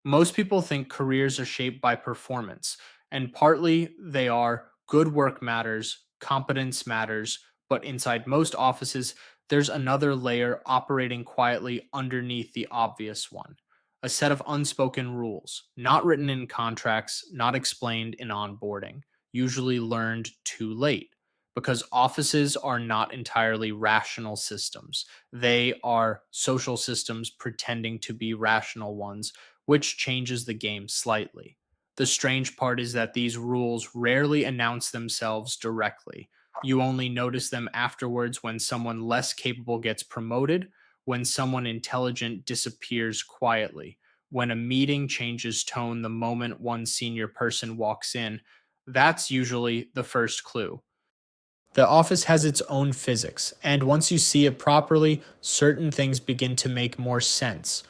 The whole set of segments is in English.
Most people think careers are shaped by performance, and partly they are. Good work matters, competence matters, but inside most offices, there's another layer operating quietly underneath the obvious one. A set of unspoken rules, not written in contracts, not explained in onboarding, usually learned too late. Because offices are not entirely rational systems. They are social systems pretending to be rational ones, which changes the game slightly. The strange part is that these rules rarely announce themselves directly. You only notice them afterwards when someone less capable gets promoted, when someone intelligent disappears quietly, when a meeting changes tone the moment one senior person walks in. That's usually the first clue. The office has its own physics, and once you see it properly, certain things begin to make more sense.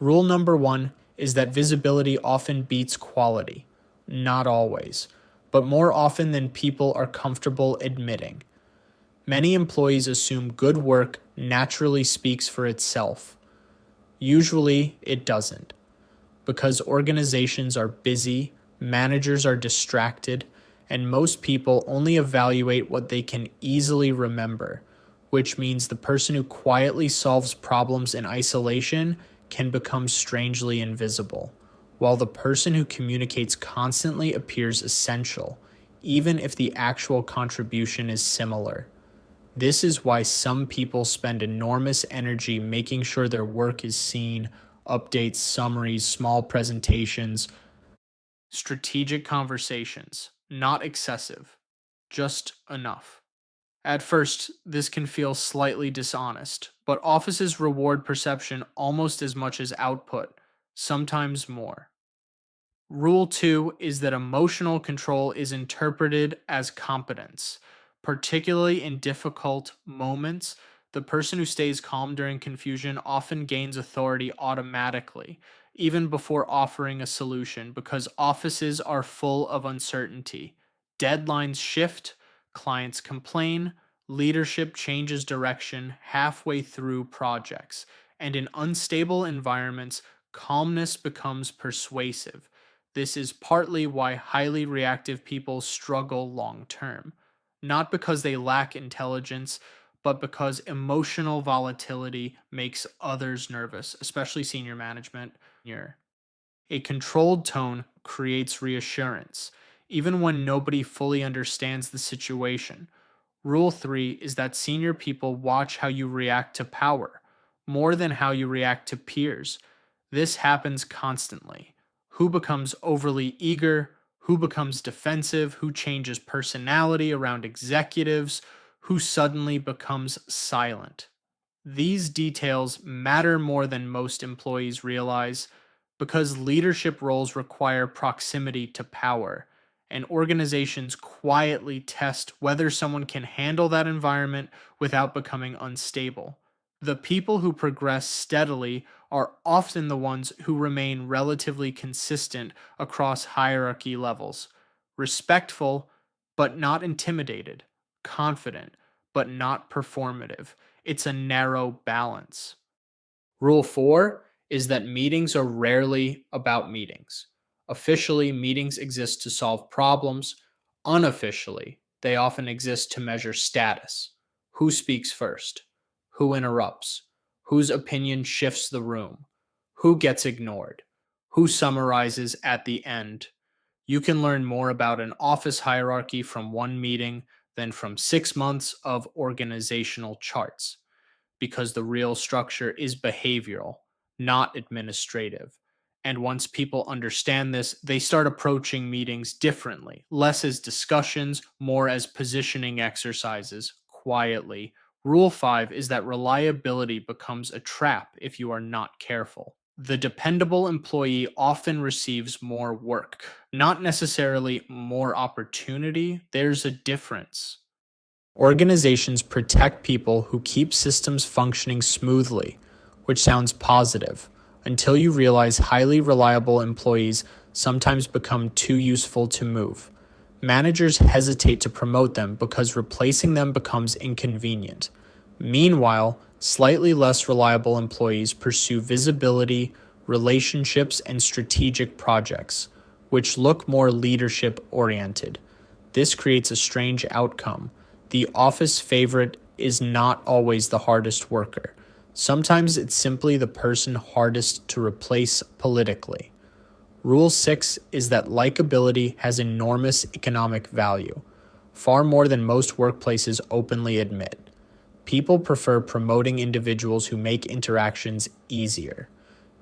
Rule number one is that visibility often beats quality. Not always, but more often than people are comfortable admitting. Many employees assume good work naturally speaks for itself. Usually, it doesn't, because organizations are busy, managers are distracted, and most people only evaluate what they can easily remember, which means the person who quietly solves problems in isolation can become strangely invisible, while the person who communicates constantly appears essential, even if the actual contribution is similar. This is why some people spend enormous energy making sure their work is seen, updates, summaries, small presentations, strategic conversations, not excessive, just enough. At first, this can feel slightly dishonest, but offices reward perception almost as much as output, sometimes more. Rule 2 is that emotional control is interpreted as competence. Particularly in difficult moments, the person who stays calm during confusion often gains authority automatically, even before offering a solution, because offices are full of uncertainty. Deadlines shift, clients complain, leadership changes direction halfway through projects, and in unstable environments, calmness becomes persuasive. This is partly why highly reactive people struggle long term, not because they lack intelligence, but because emotional volatility makes others nervous, especially senior management. A controlled tone creates reassurance, even when nobody fully understands the situation. Rule 3 is that senior people watch how you react to power, more than how you react to peers. This happens constantly. Who becomes overly eager? Who becomes defensive? Who changes personality around executives? Who suddenly becomes silent? These details matter more than most employees realize because leadership roles require proximity to power, and organizations quietly test whether someone can handle that environment without becoming unstable. The people who progress steadily are often the ones who remain relatively consistent across hierarchy levels, respectful but not intimidated, confident but not performative. It's a narrow balance. Rule 4 is that meetings are rarely about meetings. Officially, meetings exist to solve problems. Unofficially, they often exist to measure status. Who speaks first? Who interrupts? Whose opinion shifts the room? Who gets ignored? Who summarizes at the end? You can learn more about an office hierarchy from one meeting than from 6 months of organizational charts, because the real structure is behavioral, not administrative. And once people understand this, they start approaching meetings differently, less as discussions, more as positioning exercises, quietly. Rule 5 is that reliability becomes a trap if you are not careful. The dependable employee often receives more work, not necessarily more opportunity. There's a difference. Organizations protect people who keep systems functioning smoothly, which sounds positive, until you realize highly reliable employees sometimes become too useful to move. Managers hesitate to promote them because replacing them becomes inconvenient. Meanwhile, slightly less reliable employees pursue visibility, relationships, and strategic projects, which look more leadership oriented. This creates a strange outcome. The office favorite is not always the hardest worker. Sometimes it's simply the person hardest to replace politically. Rule 6 is that likability has enormous economic value, far more than most workplaces openly admit. People prefer promoting individuals who make interactions easier,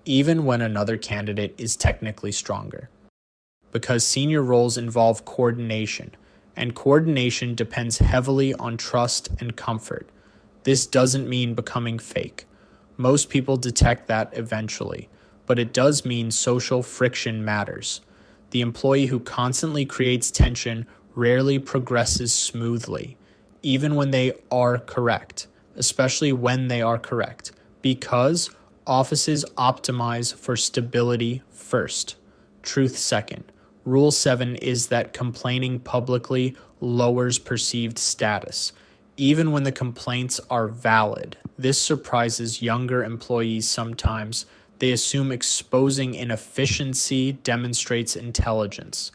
even when another candidate is technically stronger. Because senior roles involve coordination, and coordination depends heavily on trust and comfort. This doesn't mean becoming fake. Most people detect that eventually, but it does mean social friction matters. The employee who constantly creates tension rarely progresses smoothly, even when they are correct, especially when they are correct, because offices optimize for stability first, truth second. Rule 7 is that complaining publicly lowers perceived status, even when the complaints are valid. This surprises younger employees sometimes. They assume exposing inefficiency demonstrates intelligence.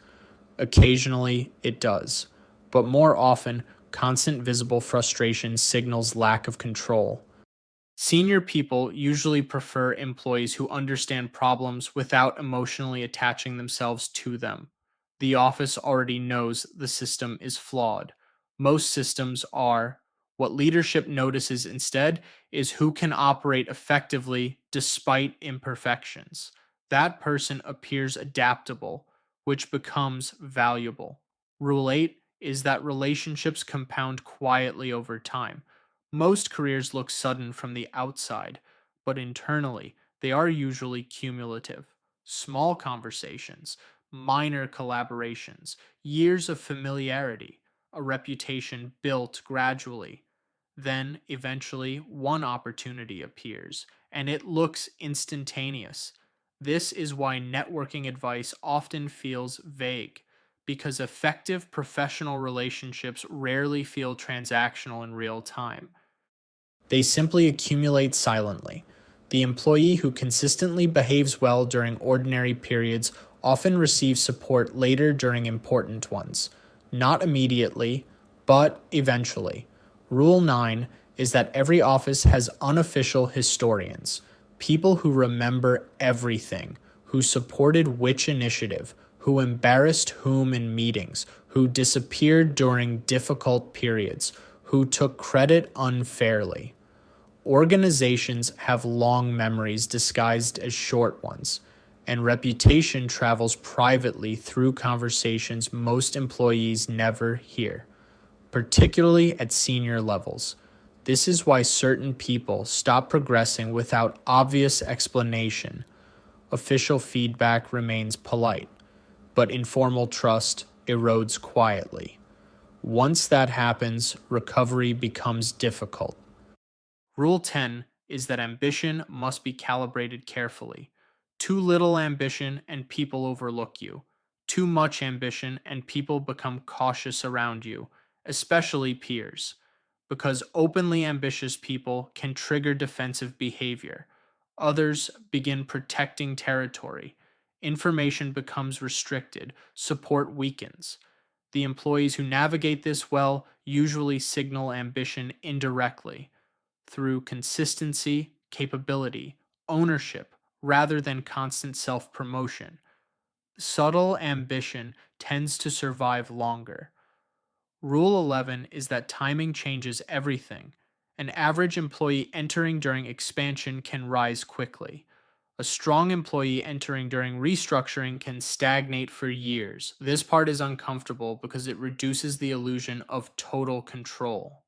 Occasionally, it does, but more often, constant visible frustration signals lack of control. Senior people usually prefer employees who understand problems without emotionally attaching themselves to them. The office already knows the system is flawed. Most systems are. What leadership notices instead is who can operate effectively despite imperfections. That person appears adaptable, which becomes valuable. Rule 8 is that relationships compound quietly over time. Most careers look sudden from the outside, but internally, they are usually cumulative. Small conversations, minor collaborations, years of familiarity, a reputation built gradually. Then, eventually, one opportunity appears, and it looks instantaneous. This is why networking advice often feels vague, because effective professional relationships rarely feel transactional in real time. They simply accumulate silently. The employee who consistently behaves well during ordinary periods often receives support later during important ones. Not immediately, but eventually. Rule 9 is that every office has unofficial historians, people who remember everything, who supported which initiative, who embarrassed whom in meetings, who disappeared during difficult periods, who took credit unfairly. Organizations have long memories disguised as short ones, and reputation travels privately through conversations most employees never hear, particularly at senior levels. This is why certain people stop progressing without obvious explanation. Official feedback remains polite, but informal trust erodes quietly. Once that happens, recovery becomes difficult. Rule 10 is that ambition must be calibrated carefully. Too little ambition and people overlook you. Too much ambition and people become cautious around you, especially peers, because openly ambitious people can trigger defensive behavior. Others begin protecting territory. Information becomes restricted, support weakens. The employees who navigate this well usually signal ambition indirectly through consistency, capability, ownership, rather than constant self promotion. Subtle ambition tends to survive longer. Rule 11 is that timing changes everything. An average employee entering during expansion can rise quickly. A strong employee entering during restructuring can stagnate for years. This part is uncomfortable because it reduces the illusion of total control.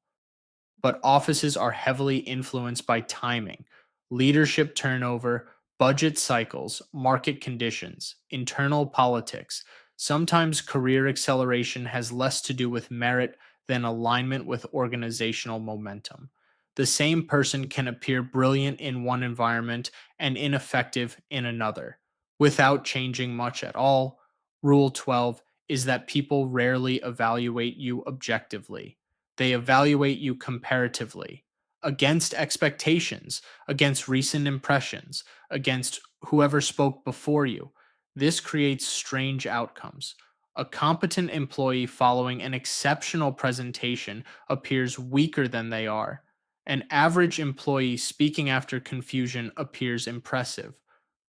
But offices are heavily influenced by timing, leadership turnover, budget cycles, market conditions, internal politics. Sometimes career acceleration has less to do with merit than alignment with organizational momentum. The same person can appear brilliant in one environment and ineffective in another without changing much at all. Rule 12 is that people rarely evaluate you objectively. They evaluate you comparatively against expectations, against recent impressions, against whoever spoke before you. This creates strange outcomes. A competent employee following an exceptional presentation appears weaker than they are. An average employee speaking after confusion appears impressive.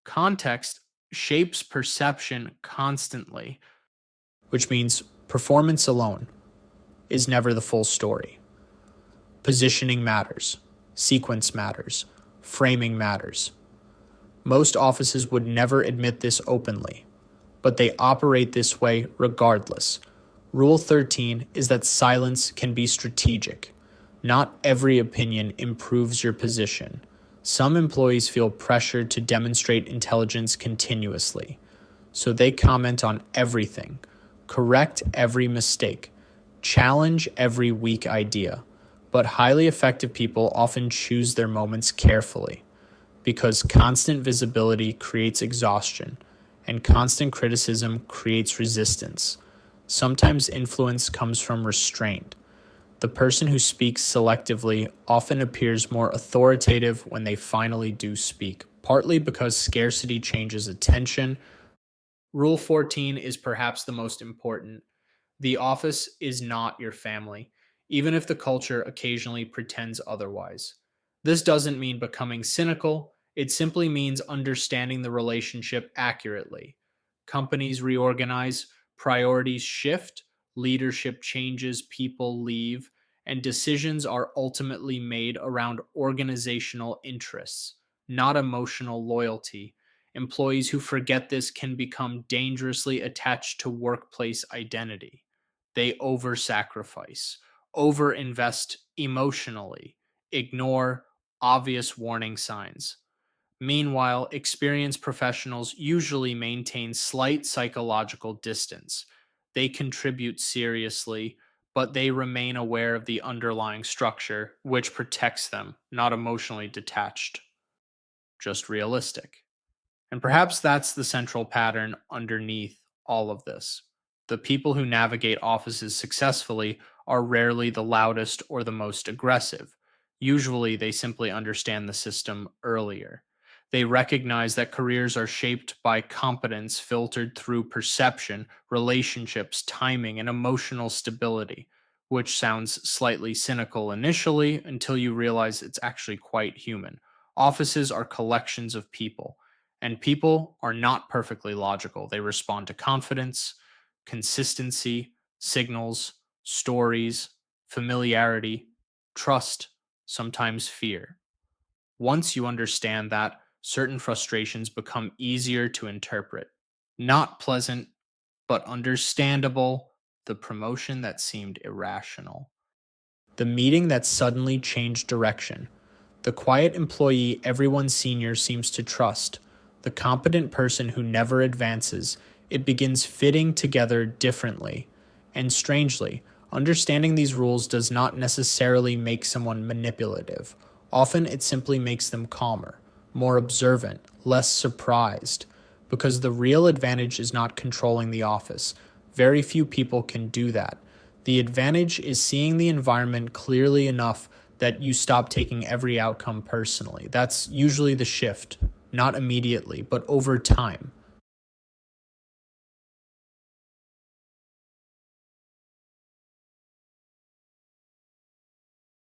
Context shapes perception constantly, which means performance alone is never the full story. Positioning matters, sequence matters, framing matters. Most offices would never admit this openly, but they operate this way regardless. Rule 13 is that silence can be strategic. Not every opinion improves your position. Some employees feel pressured to demonstrate intelligence continuously, so they comment on everything, correct every mistake, challenge every weak idea. But highly effective people often choose their moments carefully, because constant visibility creates exhaustion, and constant criticism creates resistance. Sometimes influence comes from restraint. The person who speaks selectively often appears more authoritative when they finally do speak, partly because scarcity changes attention. Rule 14 is perhaps the most important. The office is not your family, even if the culture occasionally pretends otherwise. This doesn't mean becoming cynical, it simply means understanding the relationship accurately. Companies reorganize, priorities shift, leadership changes, people leave, and decisions are ultimately made around organizational interests, not emotional loyalty. Employees who forget this can become dangerously attached to workplace identity. They over sacrifice, over invest emotionally, ignore obvious warning signs. Meanwhile, experienced professionals usually maintain slight psychological distance. They contribute seriously, but they remain aware of the underlying structure, which protects them, not emotionally detached, just realistic. And perhaps that's the central pattern underneath all of this. The people who navigate offices successfully are rarely the loudest or the most aggressive. Usually, they simply understand the system earlier. They recognize that careers are shaped by competence filtered through perception, relationships, timing, and emotional stability, which sounds slightly cynical initially until you realize it's actually quite human. Offices are collections of people, and people are not perfectly logical. They respond to confidence, consistency, signals, stories, familiarity, trust, sometimes fear. Once you understand that, certain frustrations become easier to interpret. Not pleasant, but understandable. The promotion that seemed irrational. The meeting that suddenly changed direction. The quiet employee everyone senior seems to trust. The competent person who never advances. It begins fitting together differently. And strangely, understanding these rules does not necessarily make someone manipulative. Often it simply makes them calmer, more observant, less surprised. Because the real advantage is not controlling the office. Very few people can do that. The advantage is seeing the environment clearly enough that you stop taking every outcome personally. That's usually the shift, not immediately, but over time.